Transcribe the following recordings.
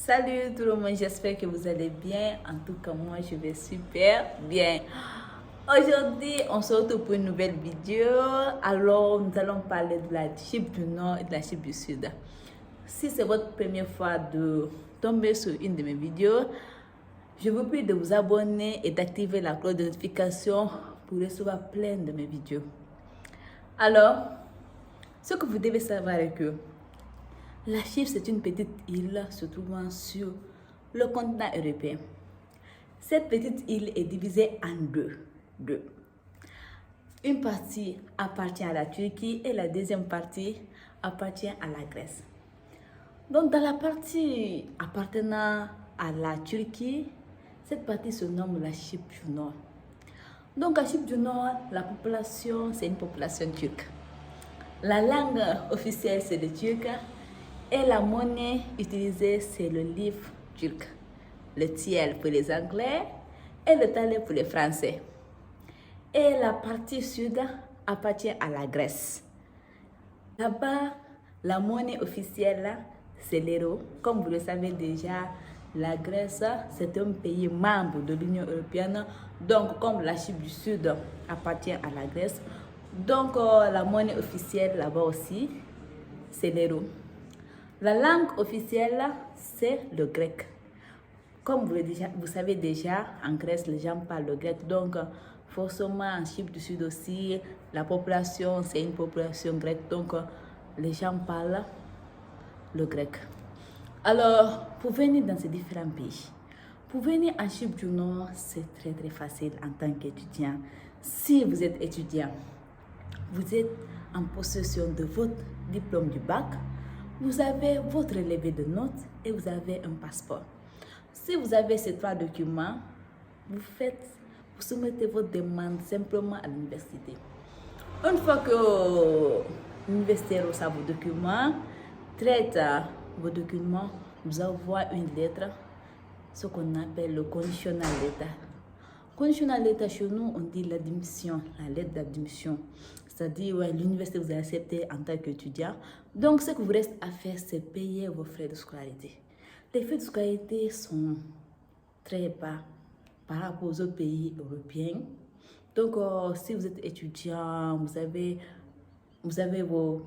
Salut tout le monde, j'espère que vous allez bien. En tout cas, moi je vais super bien. Aujourd'hui, on se retrouve pour une nouvelle vidéo. Alors, nous allons parler de la Chypre du Nord et de la Chypre du Sud. Si c'est votre première fois de tomber sur une de mes vidéos, je vous prie de vous abonner et d'activer la cloche de notification pour recevoir plein de mes vidéos. Alors, ce que vous devez savoir est que la Chypre, c'est une petite île se trouvant sur le continent européen. Cette petite île est divisée en deux. Une partie appartient à la Turquie et la deuxième partie appartient à la Grèce. Donc, dans la partie appartenant à la Turquie, cette partie se nomme la Chypre du Nord. Donc, à Chypre du Nord, la population, c'est une population turque. La langue officielle, c'est le turc. Et la monnaie utilisée, c'est le livre turc. Le TL pour les Anglais et le thaler pour les Français. Et la partie sud appartient à la Grèce. Là-bas, la monnaie officielle, c'est l'euro. Comme vous le savez déjà, la Grèce, c'est un pays membre de l'Union européenne. Donc, comme la Chypre du Sud appartient à la Grèce, donc la monnaie officielle là-bas aussi, c'est l'euro. La langue officielle, c'est le grec. Comme vous savez déjà, en Grèce, les gens parlent le grec. Donc, forcément, en Chypre du Sud aussi, la population, c'est une population grecque. Donc, les gens parlent le grec. Alors, pour venir dans ces différents pays, pour venir en Chypre du Nord, c'est très facile en tant qu'étudiant. Si vous êtes étudiant, vous êtes en possession de votre diplôme du bac, vous avez votre relevé de notes et vous avez un passeport. Si vous avez ces trois documents, vous soumettez votre demande simplement à l'université. Une fois que l'université reçoit vos documents, traite vos documents, vous envoie une lettre, ce qu'on appelle le conditional letter. Conditional letter, chez nous, on dit l'admission, la lettre d'admission. C'est-à-dire, ouais, l'université vous a accepté en tant qu'étudiant. Donc, ce que vous reste à faire, c'est payer vos frais de scolarité. Les frais de scolarité sont très bas par rapport aux autres pays européens. Donc, si vous êtes étudiant, vous avez vos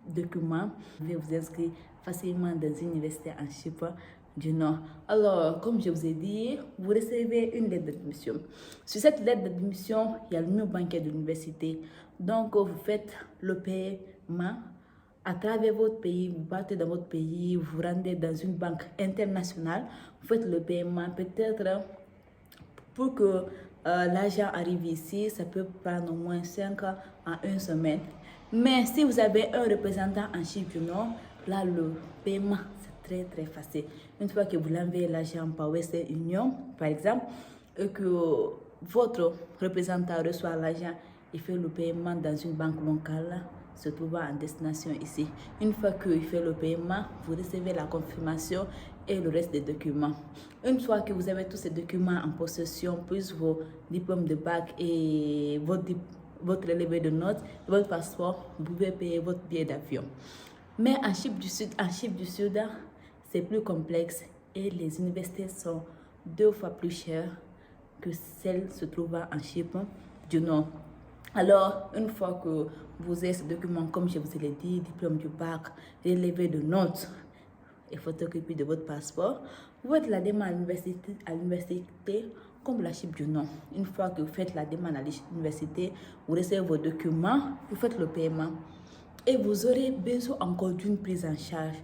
documents, vous pouvez vous inscrire facilement dans une université en Chypre du Nord. Alors, comme je vous ai dit, vous recevez une lettre d'admission. Sur cette lettre d'admission, il y a le numéro bancaire de l'université. Donc, vous faites le paiement à travers votre pays. Vous partez dans votre pays, vous vous rendez dans une banque internationale. Vous faites le paiement. Peut-être pour que l'argent arrive ici, ça peut prendre au moins 5 ans en une semaine. Mais si vous avez un représentant en Chypre du Nord, là, le paiement, c'est très facile. Une fois que vous l'envoyez l'argent par Western Union, par exemple, et que votre représentant reçoit l'argent, il fait le paiement dans une banque locale se trouvant en destination ici. Une fois qu'il fait le paiement, vous recevez la confirmation et le reste des documents. Une fois que vous avez tous ces documents en possession, plus vos diplômes de bac et votre relevé de notes, votre passeport, vous pouvez payer votre billet d'avion. Mais en Chypre du Sud, c'est plus complexe et les universités sont 2 fois plus chères que celles se trouvant en Chypre du Nord. Alors, une fois que vous avez ces documents, comme je vous l'ai dit, diplôme du bac, relevé de notes et photocopie de votre passeport, vous faites la demande à l'université comme la Chypre du Nord. Une fois que vous faites la demande à l'université, vous recevez vos documents, vous faites le paiement et vous aurez besoin encore d'une prise en charge.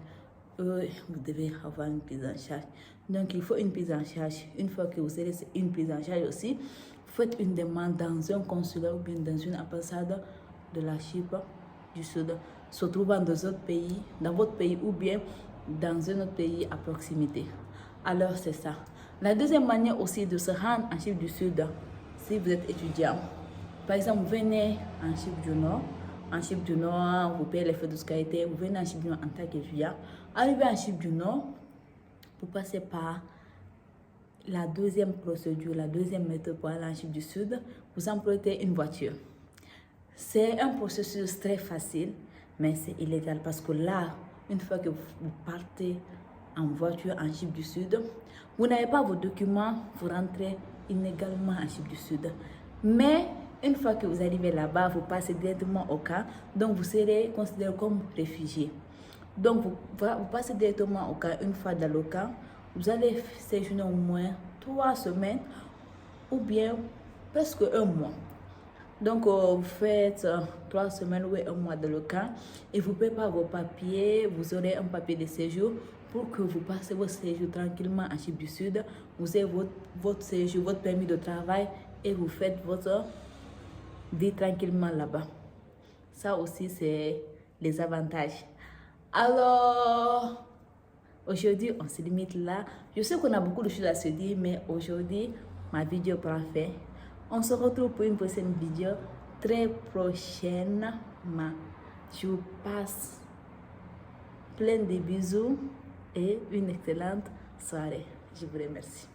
Vous devez avoir une prise en charge. Donc, il faut une prise en charge. Une fois que vous avez une prise en charge aussi, vous faites une demande dans un consulat ou bien dans une ambassade de la Chypre du Sud, se trouvant dans d'autres pays, dans votre pays ou bien dans un autre pays à proximité. Alors, c'est ça. La deuxième manière aussi de se rendre en Chypre du Sud, si vous êtes étudiant, par exemple, vous venez en Chypre du Nord. En Chypre du Nord, vous payez les frais de scolarité, vous venez en Chypre du Nord en tant qu'étudiant. Arrivé en Chypre du Nord, vous passez par la deuxième procédure, la deuxième méthode pour aller en Chypre du Sud, vous empruntez une voiture. C'est un processus très facile, mais c'est illégal parce que là, une fois que vous partez en voiture en Chypre du Sud. Vous n'avez pas vos documents, vous rentrez inégalement en Chypre du Sud. Mais une fois que vous arrivez là-bas, vous passez directement au camp, donc vous serez considéré comme réfugié. Donc vous passez directement au camp. Une fois dans le camp, vous allez séjourner au moins 3 semaines ou bien presque un mois. Donc, vous faites 3 semaines ou un mois dans le camp et vous préparez vos papiers. Vous aurez un papier de séjour pour que vous passez votre séjour tranquillement en Chypre du Sud. Vous avez votre séjour, votre permis de travail et vous faites votre vie tranquillement là-bas. Ça aussi, c'est les avantages. Alors, aujourd'hui, on se limite là. Je sais qu'on a beaucoup de choses à se dire, mais aujourd'hui, ma vidéo prend fin. On se retrouve pour une prochaine vidéo très prochainement. Je vous passe plein de bisous et une excellente soirée. Je vous remercie.